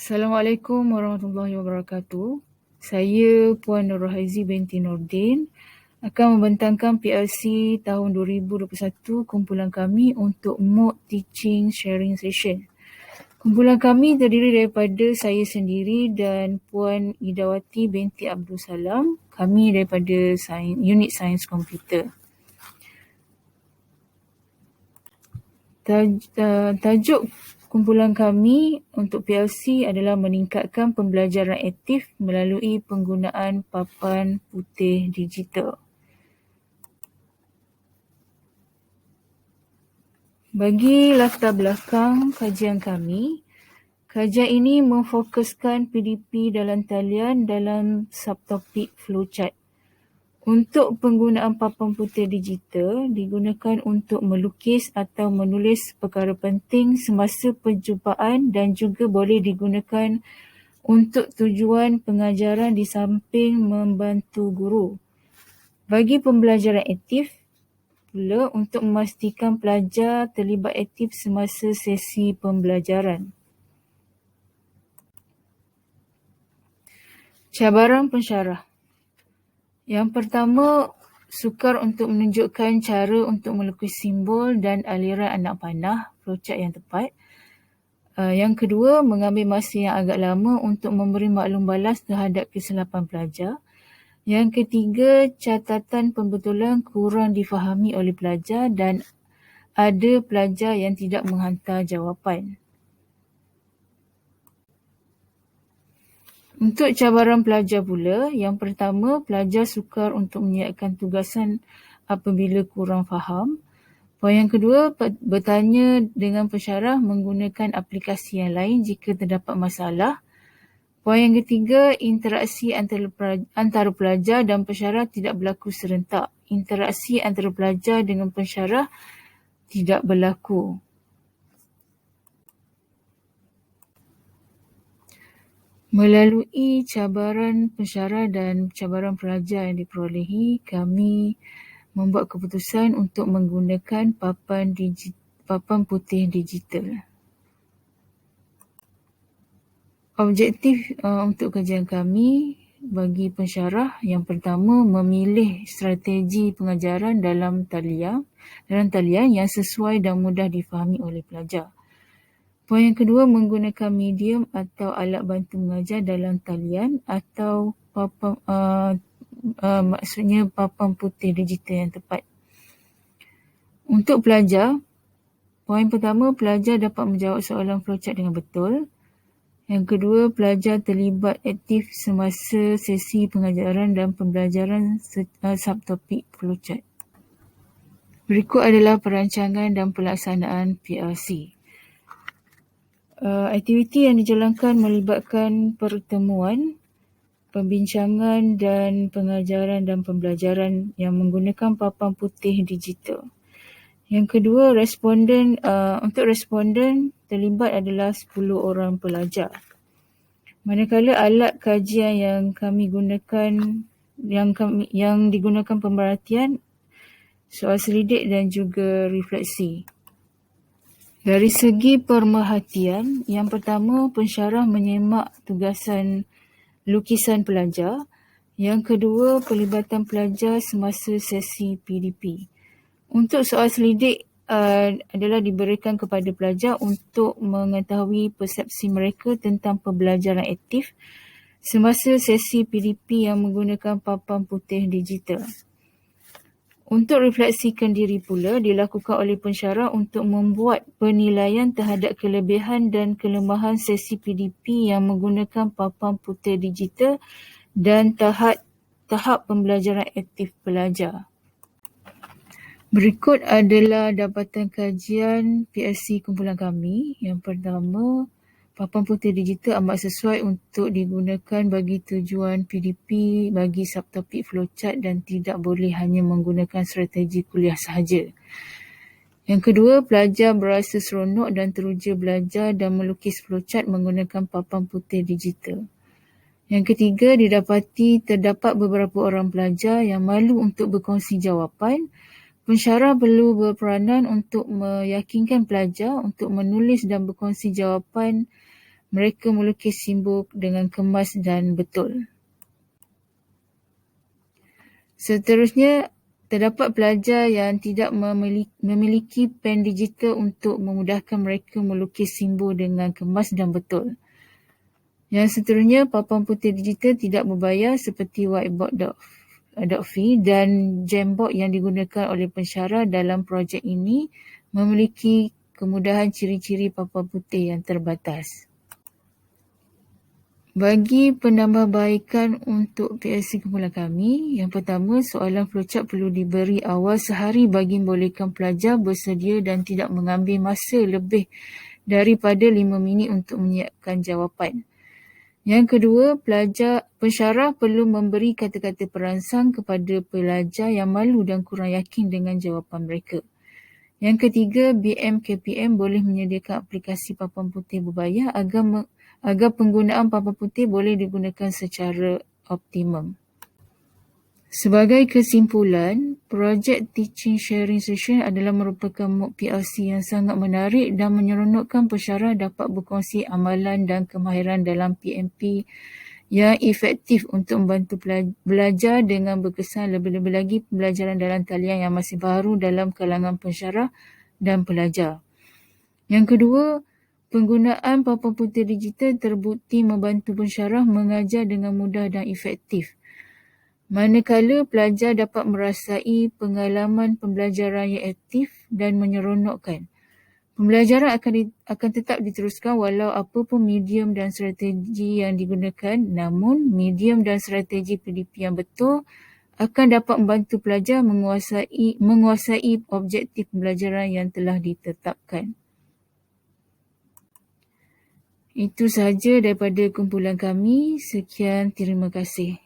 Assalamualaikum warahmatullahi wabarakatuh. Saya Puan Nur Haizi binti Nordin akan membentangkan PLC tahun 2021 kumpulan kami untuk Mood Teaching Sharing Session. Kumpulan kami terdiri daripada saya sendiri dan Puan Idawati binti Abdul Salam. Kami daripada Unit Sains Komputer. Tajuk kumpulan kami untuk PLC adalah meningkatkan pembelajaran aktif melalui penggunaan papan putih digital. Bagi latar belakang kajian kami, kajian ini memfokuskan PDP dalam talian dalam subtopik flowchart. Untuk penggunaan papan putih digital digunakan untuk melukis atau menulis perkara penting semasa perjumpaan dan juga boleh digunakan untuk tujuan pengajaran di samping membantu guru. Bagi pembelajaran aktif pula untuk memastikan pelajar terlibat aktif semasa sesi pembelajaran. Cabaran pensyarah. Yang pertama, sukar untuk menunjukkan cara untuk melukis simbol dan aliran anak panah, flowchart yang tepat. Yang kedua, mengambil masa yang agak lama untuk memberi maklum balas terhadap kesilapan pelajar. Yang ketiga, catatan pembetulan kurang difahami oleh pelajar dan ada pelajar yang tidak menghantar jawapan. Untuk cabaran pelajar pula, yang pertama, pelajar sukar untuk menyiapkan tugasan apabila kurang faham. Poin yang kedua, bertanya dengan pensyarah menggunakan aplikasi yang lain jika terdapat masalah. Poin yang ketiga, interaksi antara pelajar dan pensyarah tidak berlaku serentak. Interaksi antara pelajar dengan pensyarah tidak berlaku. Melalui cabaran pensyarah dan cabaran pelajar yang diperolehi, kami membuat keputusan untuk menggunakan papan putih digital. Objektif untuk kajian kami bagi pensyarah, yang pertama, memilih strategi pengajaran dalam talian yang sesuai dan mudah difahami oleh pelajar. Poin yang kedua, menggunakan medium atau alat bantu mengajar dalam talian atau maksudnya papan putih digital yang tepat. Untuk pelajar, poin pertama, pelajar dapat menjawab soalan flowchart dengan betul. Yang kedua, pelajar terlibat aktif semasa sesi pengajaran dan pembelajaran subtopik flowchart. Berikut adalah perancangan dan pelaksanaan PLC. Aktiviti yang dijalankan melibatkan pertemuan, pembincangan dan pengajaran dan pembelajaran yang menggunakan papan putih digital. Yang kedua, untuk responden terlibat adalah 10 orang pelajar. Manakala alat kajian yang kami gunakan yang digunakan pemerhatian, soal selidik dan juga refleksi. Dari segi pemerhatian, yang pertama, pensyarah menyemak tugasan lukisan pelajar. Yang kedua, pelibatan pelajar semasa sesi PDP. Untuk soal selidik adalah diberikan kepada pelajar untuk mengetahui persepsi mereka tentang pembelajaran aktif semasa sesi PDP yang menggunakan papan putih digital. Untuk refleksikan diri pula dilakukan oleh pensyarah untuk membuat penilaian terhadap kelebihan dan kelemahan sesi PDP yang menggunakan papan putih digital dan tahap pembelajaran aktif pelajar. Berikut adalah dapatan kajian PLC kumpulan kami. Yang pertama, papan putih digital amat sesuai untuk digunakan bagi tujuan PDP bagi subtopik flowchart dan tidak boleh hanya menggunakan strategi kuliah sahaja. Yang kedua, pelajar berasa seronok dan teruja belajar dan melukis flowchart menggunakan papan putih digital. Yang ketiga, didapati terdapat beberapa orang pelajar yang malu untuk berkongsi jawapan. Pensyarah perlu berperanan untuk meyakinkan pelajar untuk menulis dan berkongsi jawapan mereka melukis simbol dengan kemas dan betul. Seterusnya, terdapat pelajar yang tidak memiliki pen digital untuk memudahkan mereka melukis simbol dengan kemas dan betul. Yang seterusnya, papan putih digital tidak berbayar seperti whiteboard.fi dan Jamboard yang digunakan oleh pensyarah dalam projek ini memiliki kemudahan ciri-ciri papan putih yang terbatas. Bagi penambahbaikan untuk PLC kumpulan kami, yang pertama, soalan flowchart perlu diberi awal sehari bagi membolehkan pelajar bersedia dan tidak mengambil masa lebih daripada 5 minit untuk menyiapkan jawapan. Yang kedua, pensyarah perlu memberi kata-kata perangsang kepada pelajar yang malu dan kurang yakin dengan jawapan mereka. Yang ketiga, BM-KPM boleh menyediakan aplikasi papan putih berbayar agar penggunaan papan putih boleh digunakan secara optimum. Sebagai kesimpulan, projek Teaching Sharing Session adalah merupakan MOOC PLC yang sangat menarik dan menyeronokkan pensyarah dapat berkongsi amalan dan kemahiran dalam PMP yang efektif untuk membantu belajar dengan berkesan, lebih-lebih lagi pembelajaran dalam talian yang masih baru dalam kalangan pensyarah dan pelajar. Yang kedua, penggunaan papan putih digital terbukti membantu pensyarah mengajar dengan mudah dan efektif. Manakala pelajar dapat merasai pengalaman pembelajaran yang aktif dan menyeronokkan. Pembelajaran akan tetap diteruskan walau apapun medium dan strategi yang digunakan, namun medium dan strategi PDP yang betul akan dapat membantu pelajar menguasai objektif pembelajaran yang telah ditetapkan. Itu sahaja daripada kumpulan kami. Sekian, terima kasih.